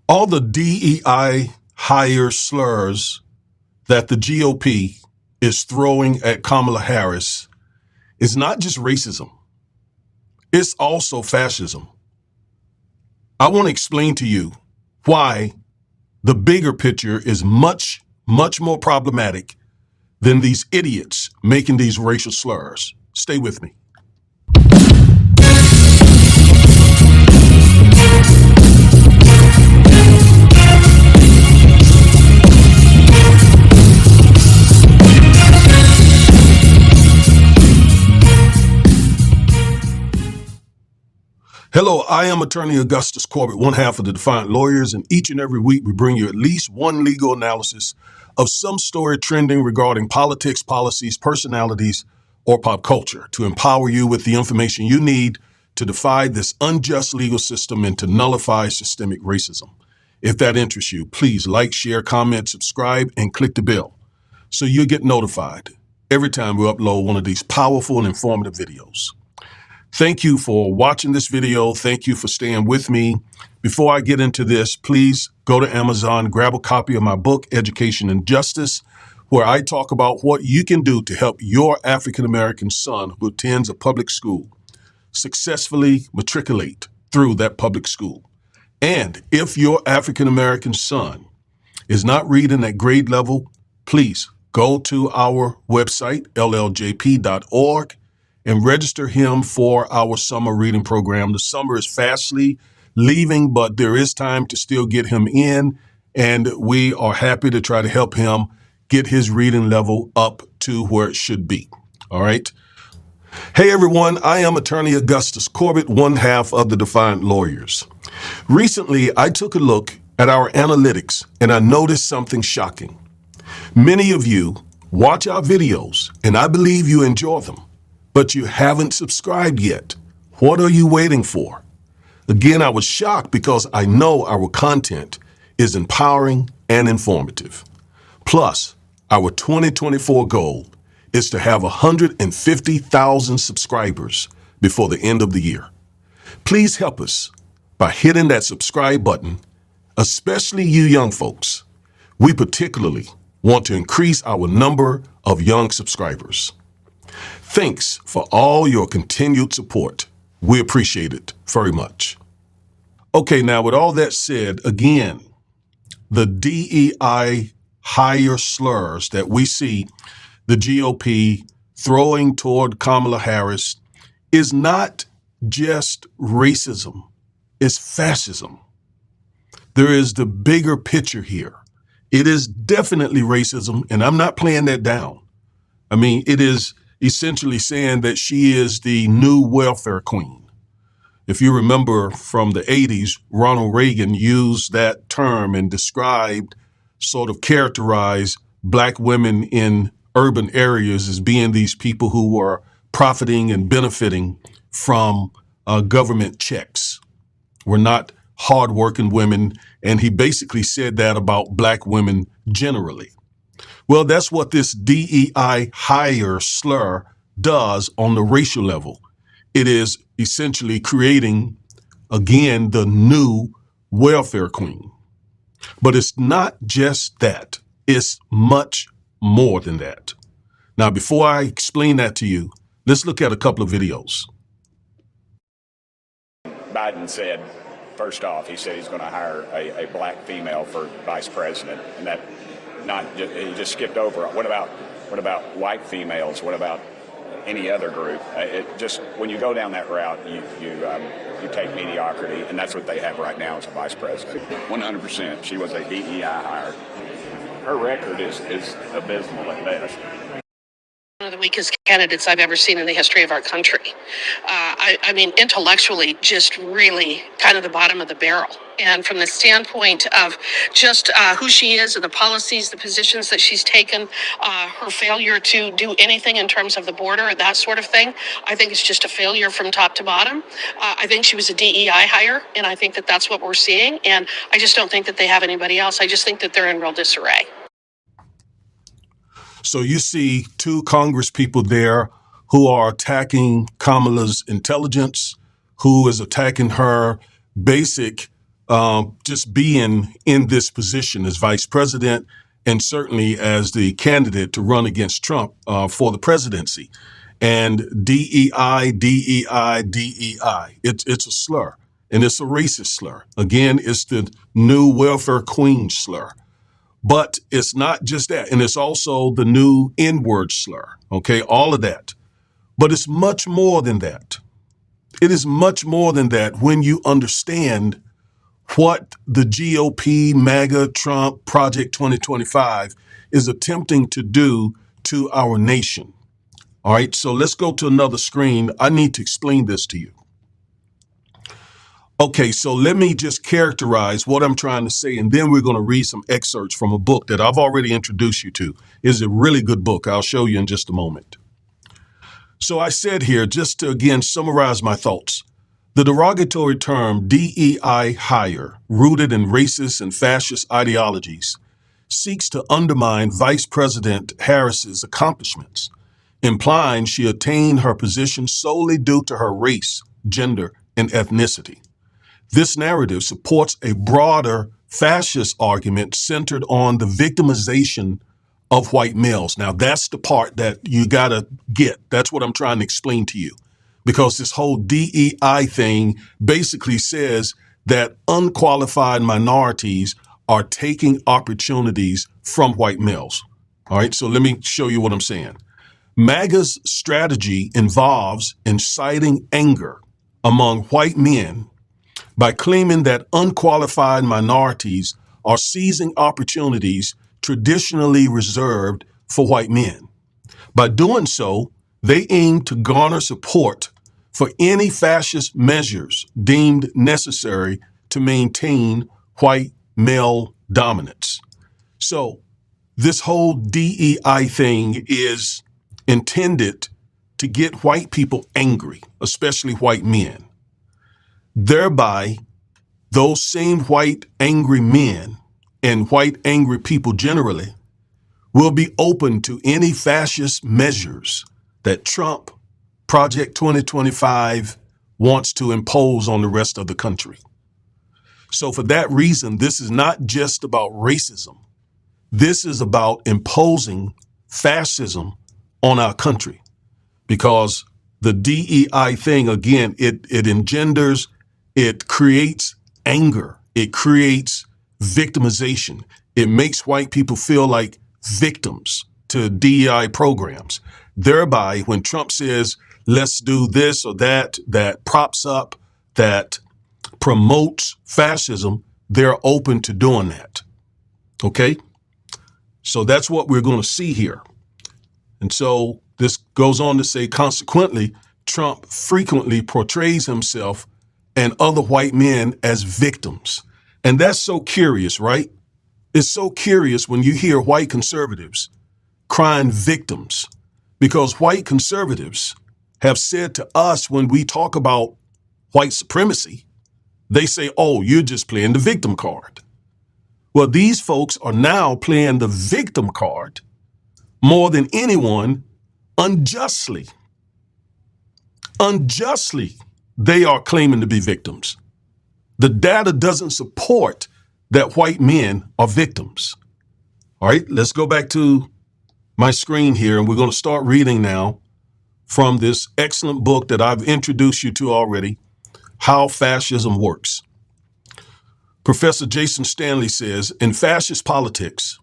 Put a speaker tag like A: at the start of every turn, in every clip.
A: All the DEI hire slurs that the GOP is throwing at Kamala Harris is not just racism. It's also fascism. I want to explain to you why the bigger picture is much, much more problematic than these idiots making these racial slurs. Stay with me. Hello, I am attorney Augustus Corbett, one half of the Defiant Lawyers, and each and every week we bring you at least one legal analysis of some story trending regarding politics, policies, personalities, or pop culture to empower you with the information you need to defy this unjust legal system and to nullify systemic racism. If that interests you, please like, share, comment, subscribe, and click the bell so you'll get notified every time we upload one of these powerful and informative videos. Thank you for watching this video. Thank you for staying with me. Before I get into this, please go to Amazon, grab a copy of my book, Education and Justice, where I talk about what you can do to help your African-American son who attends a public school successfully matriculate through that public school. And if your African-American son is not reading at grade level, please go to our website, lljp.org, and register him for our summer reading program. The summer is fastly leaving, but there is time to still get him in, and we are happy to try to help him get his reading level up to where it should be. All right. Hey, everyone. I am attorney Augustus Corbett, one half of the Defiant Lawyers. Recently, I took a look at our analytics, and I noticed something shocking. Many of you watch our videos, and I believe you enjoy them. But you haven't subscribed yet. What are you waiting for? Again, I was shocked because I know our content is empowering and informative. Plus, our 2024 goal is to have 150,000 subscribers before the end of the year. Please help us by hitting that subscribe button, especially you young folks. We particularly want to increase our number of young subscribers. Thanks for all your continued support. We appreciate it very much. Okay, now with all that said, again, the DEI hire slurs that we see the GOP throwing toward Kamala Harris is not just racism, it's fascism. There is the bigger picture here. It is definitely racism, and I'm not playing that down. I mean, it is essentially saying that she is the new welfare queen. If you remember from the 80s, Ronald Reagan used that term and characterized black women in urban areas as being these people who were profiting and benefiting from government checks. We're not hardworking women, and he basically said that about black women generally. Well, that's what this DEI hire slur does on the racial level. It is essentially creating, again, the new welfare queen. But it's not just that. It's much more than that. Now, before I explain that to you, let's look at a couple of videos.
B: Biden said, first off, he said he's going to hire a black female for vice president, and that he just skipped over. What about white females? What about any other group? When you go down that route, you take mediocrity, and that's what they have right now as a vice president. 100%. She was a DEI hire. Her record is abysmal at best.
C: One of the weakest candidates I've ever seen in the history of our country. I mean, intellectually, just really kind of the bottom of the barrel. And from the standpoint of just who she is and the policies, the positions that she's taken, her failure to do anything in terms of the border, that sort of thing, I think it's just a failure from top to bottom. I think she was a DEI hire, and I think that that's what we're seeing. And I just don't think that they have anybody else. I just think that they're in real disarray.
A: So you see two Congress people there who are attacking Kamala's intelligence, who is attacking her basic just being in this position as vice president and certainly as the candidate to run against Trump for the presidency. And DEI, DEI, DEI. It's a slur, and it's a racist slur. Again, it's the new welfare queen slur. But it's not just that. And it's also the new N-word slur. Okay, all of that. But it's much more than that. It is much more than that when you understand what the GOP, MAGA, Trump, Project 2025 is attempting to do to our nation. All right, so let's go to another screen. I need to explain this to you. Okay, so let me just characterize what I'm trying to say, and then we're going to read some excerpts from a book that I've already introduced you to. It's a really good book. I'll show you in just a moment. So I said here, just to again summarize my thoughts, the derogatory term DEI hire, rooted in racist and fascist ideologies, seeks to undermine Vice President Harris's accomplishments, implying she attained her position solely due to her race, gender, and ethnicity. This narrative supports a broader fascist argument centered on the victimization of white males. Now, that's the part that you got to get. That's what I'm trying to explain to you. Because this whole DEI thing basically says that unqualified minorities are taking opportunities from white males. All right, so let me show you what I'm saying. MAGA's strategy involves inciting anger among white men by claiming that unqualified minorities are seizing opportunities traditionally reserved for white men. By doing so, they aim to garner support for any fascist measures deemed necessary to maintain white male dominance. So this whole DEI thing is intended to get white people angry, especially white men. Thereby, those same white angry men and white angry people generally will be open to any fascist measures that Trump, Project 2025, wants to impose on the rest of the country. So for that reason, this is not just about racism. This is about imposing fascism on our country, because the DEI thing, again, it engenders, it creates anger, it creates victimization. It makes white people feel like victims to DEI programs. Thereby, when Trump says, let's do this or that, that props up, that promotes fascism, they're open to doing that. Okay? So that's what we're going to see here. And so this goes on to say, consequently, Trump frequently portrays himself and other white men as victims. And that's so curious, right? It's so curious when you hear white conservatives crying victims, because white conservatives have said to us when we talk about white supremacy, they say, oh, you're just playing the victim card. Well, these folks are now playing the victim card more than anyone unjustly. Unjustly, they are claiming to be victims. The data doesn't support that white men are victims. All right, let's go back to my screen here, and we're going to start reading now from this excellent book that I've introduced you to already, How Fascism Works. Professor Jason Stanley says, in fascist politics,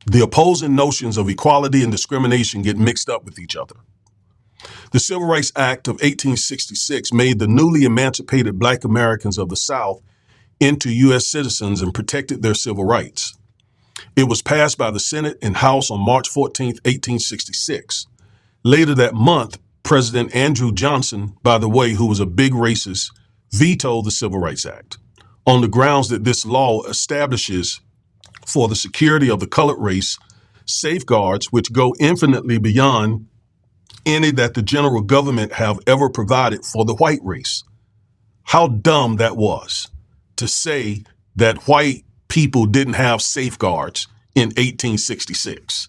A: the opposing notions of equality and discrimination get mixed up with each other. The Civil Rights Act of 1866 made the newly emancipated Black Americans of the South into U.S. citizens and protected their civil rights. It was passed by the Senate and House on March 14, 1866. Later that month, President Andrew Johnson, by the way, who was a big racist, vetoed the Civil Rights Act on the grounds that this law establishes for the security of the colored race safeguards which go infinitely beyond any that the general government have ever provided for the white race. How dumb that was to say that white people didn't have safeguards in 1866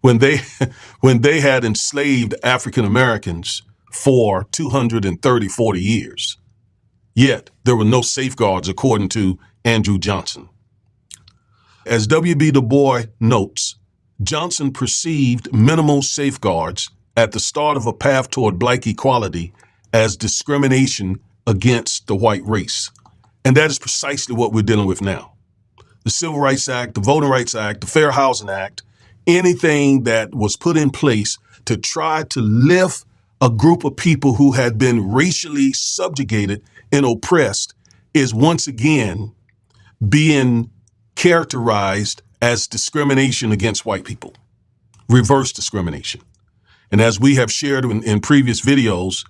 A: when they had enslaved African Americans for 230, 40 years. Yet there were no safeguards, according to Andrew Johnson. As W.B. Du Bois notes, Johnson perceived minimal safeguards at the start of a path toward black equality as discrimination against the white race. And that is precisely what we're dealing with now. The Civil Rights Act, the Voting Rights Act, the Fair Housing Act, anything that was put in place to try to lift a group of people who had been racially subjugated and oppressed is once again being characterized as discrimination against white people, reverse discrimination. And as we have shared in previous videos,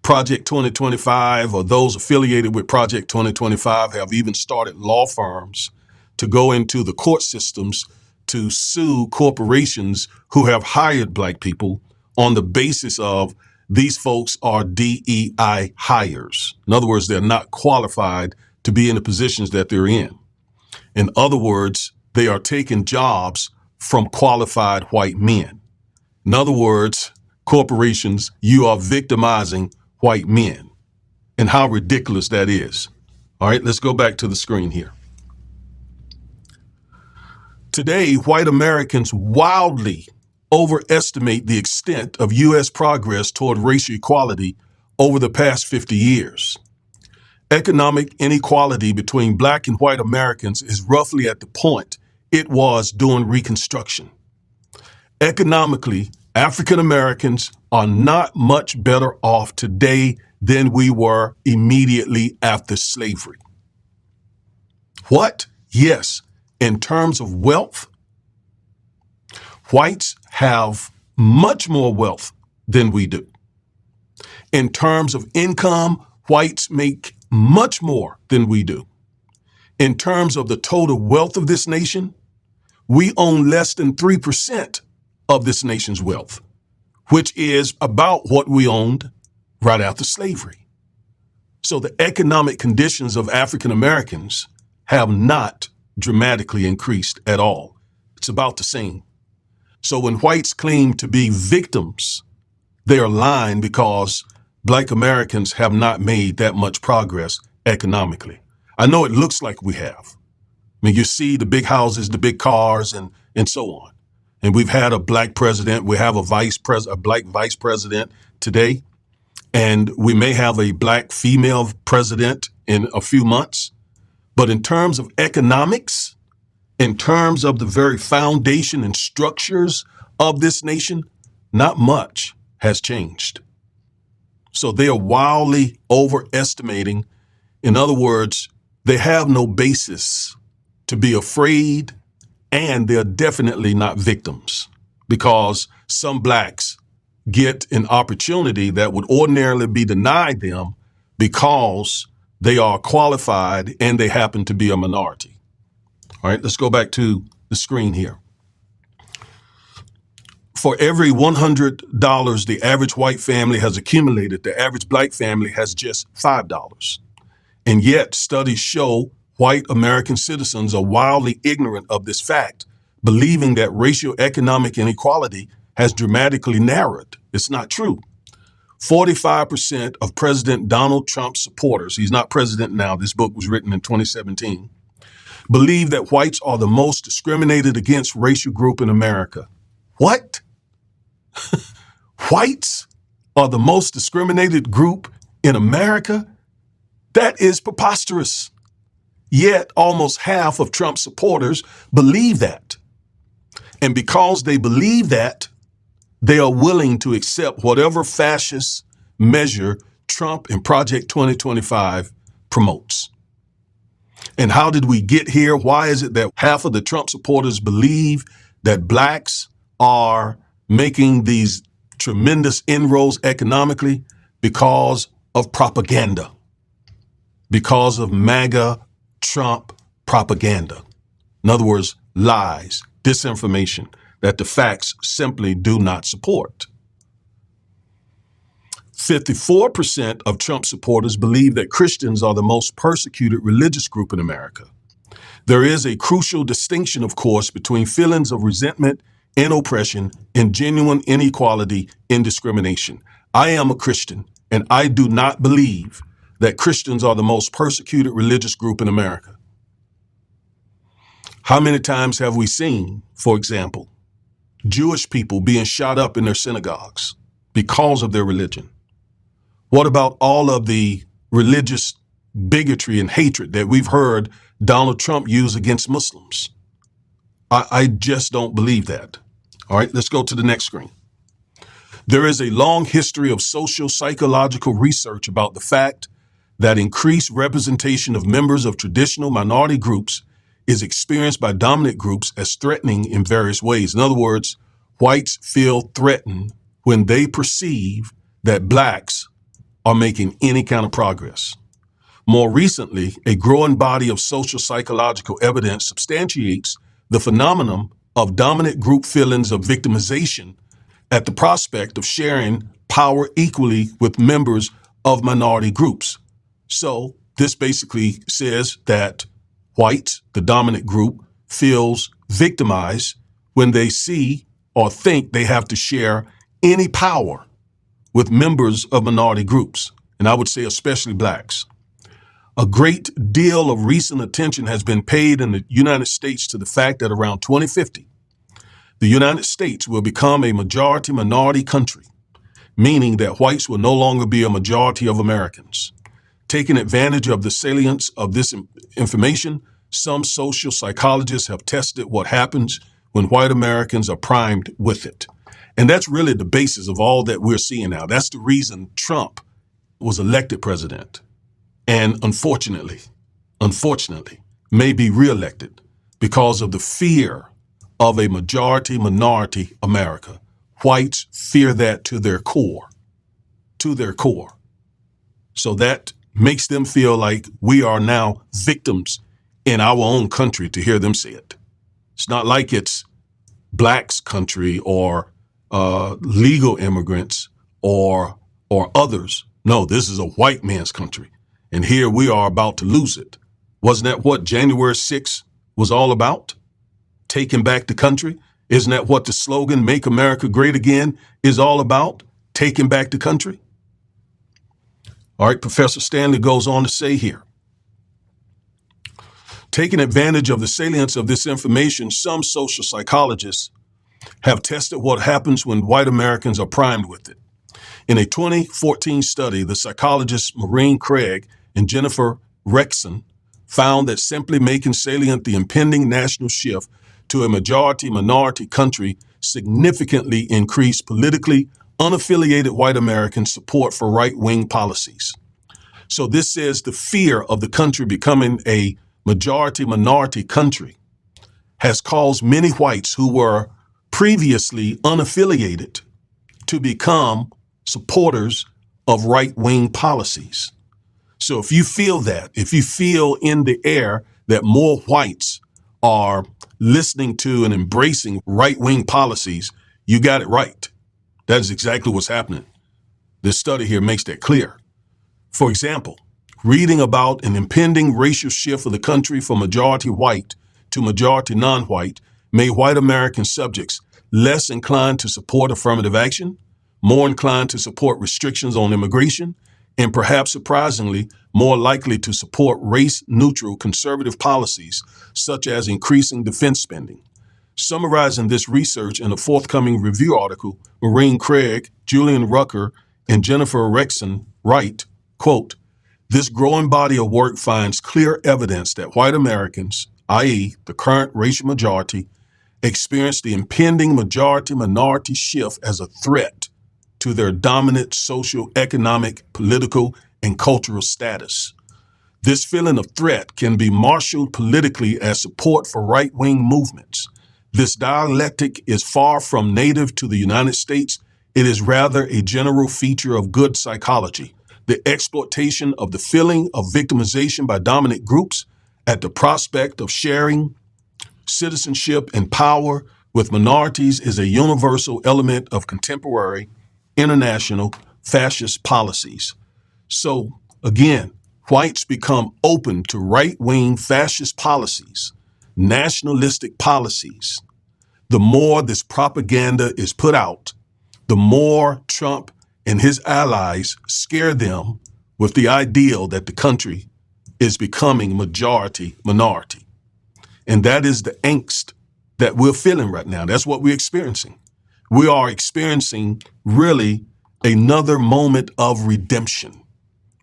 A: Project 2025 or those affiliated with Project 2025 have even started law firms to go into the court systems to sue corporations who have hired black people on the basis of these folks are DEI hires. In other words, they're not qualified to be in the positions that they're in. In other words, they are taking jobs from qualified white men. In other words, corporations, you are victimizing white men. And how ridiculous that is. All right, let's go back to the screen here. Today, white Americans wildly overestimate the extent of U.S. progress toward racial equality over the past 50 years. Economic inequality between black and white Americans is roughly at the point it was during Reconstruction. Economically, African Americans are not much better off today than we were immediately after slavery. What? Yes, in terms of wealth, whites have much more wealth than we do. In terms of income, whites make much more than we do. In terms of the total wealth of this nation, we own less than 3% of this nation's wealth, which is about what we owned right after slavery. So the economic conditions of African Americans have not dramatically increased at all. It's about the same. So when whites claim to be victims, they are lying because black Americans have not made that much progress economically. I know it looks like we have. I mean, you see the big houses, the big cars, and so on. And we've had a black president. We have a black vice president today. And we may have a black female president in a few months. But in terms of economics, in terms of the very foundation and structures of this nation, not much has changed. So they are wildly overestimating. In other words, they have no basis to be afraid, and they're definitely not victims because some blacks get an opportunity that would ordinarily be denied them because they are qualified and they happen to be a minority. All right, let's go back to the screen here. For every $100 the average white family has accumulated, the average black family has just $5. And yet studies show white American citizens are wildly ignorant of this fact, believing that racial economic inequality has dramatically narrowed. It's not true. 45% of President Donald Trump's supporters, he's not president now, this book was written in 2017, believe that whites are the most discriminated against racial group in America. What? Whites are the most discriminated group in America? That is preposterous. Yet almost half of Trump's supporters believe that. And because they believe that, they are willing to accept whatever fascist measure Trump and Project 2025 promotes. And how did we get here? Why is it that half of the Trump supporters believe that blacks are making these tremendous inroads economically? Because of propaganda, because of MAGA Trump propaganda. In other words, lies, disinformation that the facts simply do not support. 54% of Trump supporters believe that Christians are the most persecuted religious group in America. There is a crucial distinction, of course, between feelings of resentment and oppression and genuine inequality and discrimination. I am a Christian, and I do not believe that Christians are the most persecuted religious group in America? How many times have we seen, for example, Jewish people being shot up in their synagogues because of their religion? What about all of the religious bigotry and hatred that we've heard Donald Trump use against Muslims? I just don't believe that. All right, let's go to the next screen. There is a long history of social psychological research about the fact that increased representation of members of traditional minority groups is experienced by dominant groups as threatening in various ways. In other words, whites feel threatened when they perceive that blacks are making any kind of progress. More recently, a growing body of social psychological evidence substantiates the phenomenon of dominant group feelings of victimization at the prospect of sharing power equally with members of minority groups. So this basically says that whites, the dominant group, feels victimized when they see or think they have to share any power with members of minority groups, and I would say especially blacks. A great deal of recent attention has been paid in the United States to the fact that around 2050, the United States will become a majority-minority country, meaning that whites will no longer be a majority of Americans. Taking advantage of the salience of this information, some social psychologists have tested what happens when white Americans are primed with it. And that's really the basis of all that we're seeing now. That's the reason Trump was elected president and unfortunately, may be reelected because of the fear of a majority-minority America. Whites fear that to their core. So that makes them feel like we are now victims in our own country, to hear them say it. It's not like it's blacks' country or legal immigrants or others. No, this is a white man's country. And here we are about to lose it. Wasn't that what January 6th was all about? Taking back the country? Isn't that what the slogan, Make America Great Again, is all about? Taking back the country? All right, Professor Stanley goes on to say here, taking advantage of the salience of this information, some social psychologists have tested what happens when white Americans are primed with it. In a 2014 study, the psychologists Maureen Craig and Jennifer Rexon found that simply making salient the impending national shift to a majority-minority country significantly increased politically unaffiliated white American support for right-wing policies. So this says the fear of the country becoming a majority-minority country has caused many whites who were previously unaffiliated to become supporters of right-wing policies. So if you feel that, if you feel in the air that more whites are listening to and embracing right-wing policies, you got it right. That is exactly what's happening. This study here makes that clear. For example, reading about an impending racial shift of the country from majority white to majority non-white made white American subjects less inclined to support affirmative action, more inclined to support restrictions on immigration, and perhaps surprisingly, more likely to support race-neutral conservative policies, such as increasing defense spending. Summarizing this research in a forthcoming review article, Maureen Craig, Julian Rucker, and Jennifer Rexon write, quote, "This growing body of work finds clear evidence that white Americans, i.e. the current racial majority, experience the impending majority-minority shift as a threat to their dominant social, economic, political, and cultural status. This feeling of threat can be marshaled politically as support for right-wing movements. This dialectic is far from native to the United States. It is rather a general feature of good psychology, the exploitation of the feeling of victimization by dominant groups at the prospect of sharing citizenship and power with minorities is a universal element of contemporary international fascist policies." So again, whites become open to right-wing fascist policies, nationalistic policies. The more this propaganda is put out, the more Trump and his allies scare them with the ideal that the country is becoming majority minority. And that is the angst that we're feeling right now. That's what we're experiencing. We are experiencing really another moment of redemption.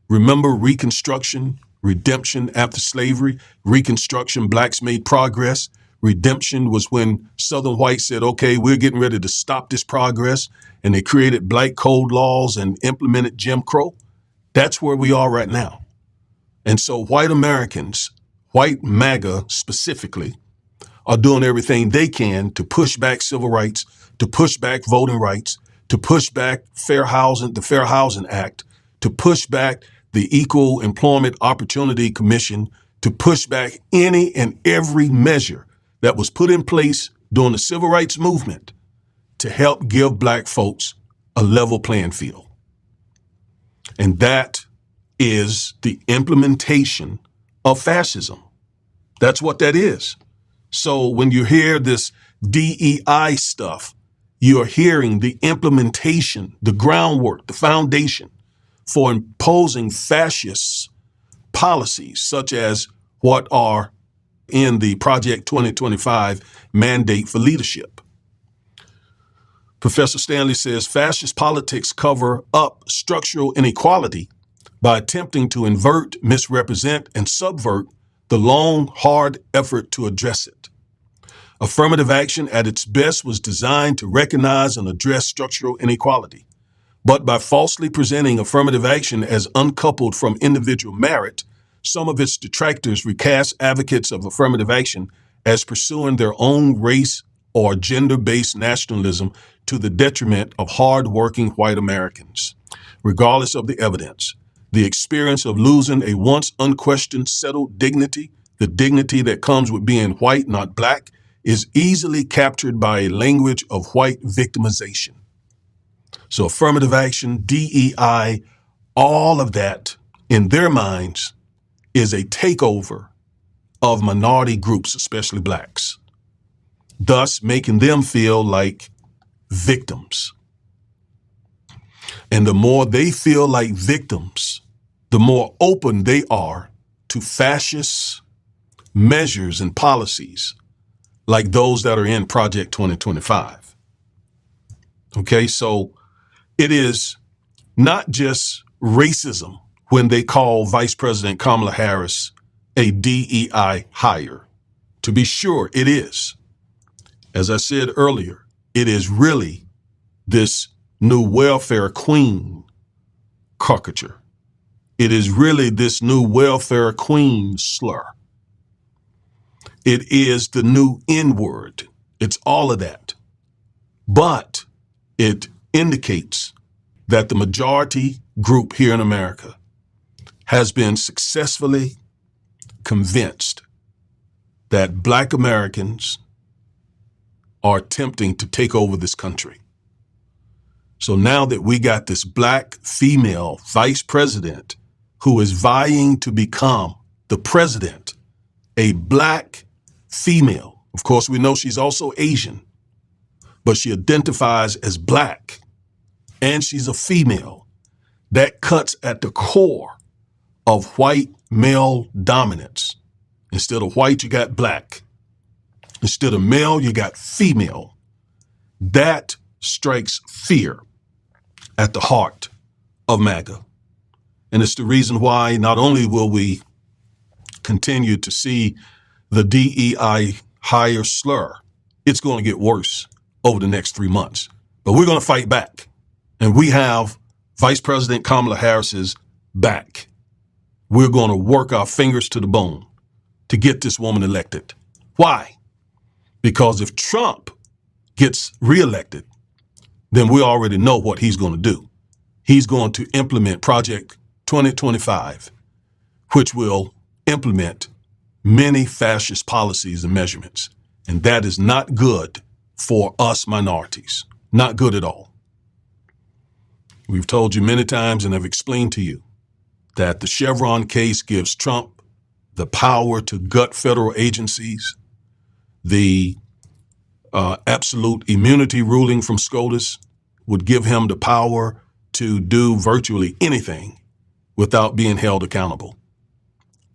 A: Remember Reconstruction, redemption after slavery, Reconstruction, blacks made progress. Redemption was when Southern whites said, okay, we're getting ready to stop this progress. And they created black code laws and implemented Jim Crow. That's where we are right now. And so white Americans, white MAGA specifically, are doing everything they can to push back civil rights, to push back voting rights, to push back the Fair Housing Act, to push back the Equal Employment Opportunity Commission, to push back any and every measure that was put in place during the civil rights movement to help give black folks a level playing field. And that is the implementation of fascism. That's what that is. So when you hear this DEI stuff, you're hearing the implementation, the groundwork, the foundation for imposing fascist policies, such as what are in the Project 2025 mandate for leadership. Professor Stanley says fascist politics cover up structural inequality by attempting to invert, misrepresent, and subvert the long, hard effort to address it. Affirmative action at its best was designed to recognize and address structural inequality. But by falsely presenting affirmative action as uncoupled from individual merit, some of its detractors recast advocates of affirmative action as pursuing their own race or gender-based nationalism to the detriment of hard-working white Americans. Regardless of the evidence, the experience of losing a once unquestioned settled dignity, the dignity that comes with being white, not black, is easily captured by a language of white victimization. So affirmative action, DEI, all of that in their minds is a takeover of minority groups, especially blacks, thus making them feel like victims. And the more they feel like victims, the more open they are to fascist measures and policies like those that are in Project 2025. Okay, so it is not just racism when they call Vice President Kamala Harris a DEI hire. To be sure, it is. As I said earlier, it is really this new welfare queen caricature. It is really this new welfare queen slur. It is the new N-word. It's all of that. But it indicates that the majority group here in America has been successfully convinced that Black Americans are attempting to take over this country. So now that we got this Black female vice president who is vying to become the president, a Black female, of course, we know she's also Asian, but she identifies as Black and she's a female. That cuts at the core of white male dominance. Instead of white, you got Black. Instead of male, you got female. That strikes fear at the heart of MAGA. And it's the reason why not only will we continue to see the DEI hire slur, it's going to get worse over the next 3 months. But we're going to fight back. And we have Vice President Kamala Harris's back. We're going to work our fingers to the bone to get this woman elected. Why? Because if Trump gets reelected, then we already know what he's going to do. He's going to implement Project 2025, which will implement many fascist policies and measurements. And that is not good for us minorities. Not good at all. We've told you many times and have explained to you that the Chevron case gives Trump the power to gut federal agencies. The absolute immunity ruling from SCOTUS would give him the power to do virtually anything without being held accountable.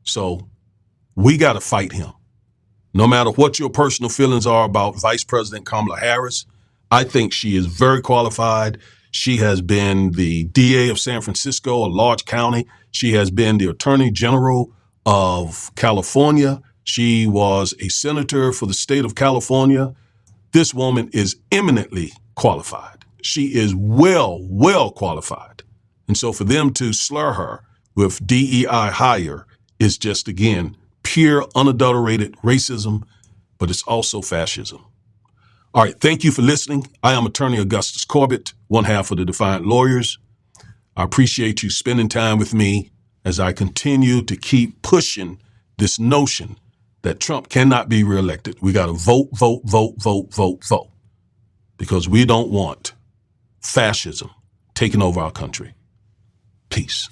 A: So we got to fight him. No matter what your personal feelings are about Vice President Kamala Harris, I think she is very qualified. She has been the DA of San Francisco, a large county. She has been the Attorney General of California. She was a senator for the state of California. This woman is eminently qualified. She is well qualified. And so for them to slur her with DEI hire is just, again, pure, unadulterated racism, but it's also fascism. All right, thank you for listening. I am Attorney Augustus Corbett, one half of the Defiant Lawyers. I appreciate you spending time with me as I continue to keep pushing this notion that Trump cannot be reelected. We got to vote, because we don't want fascism taking over our country. Peace.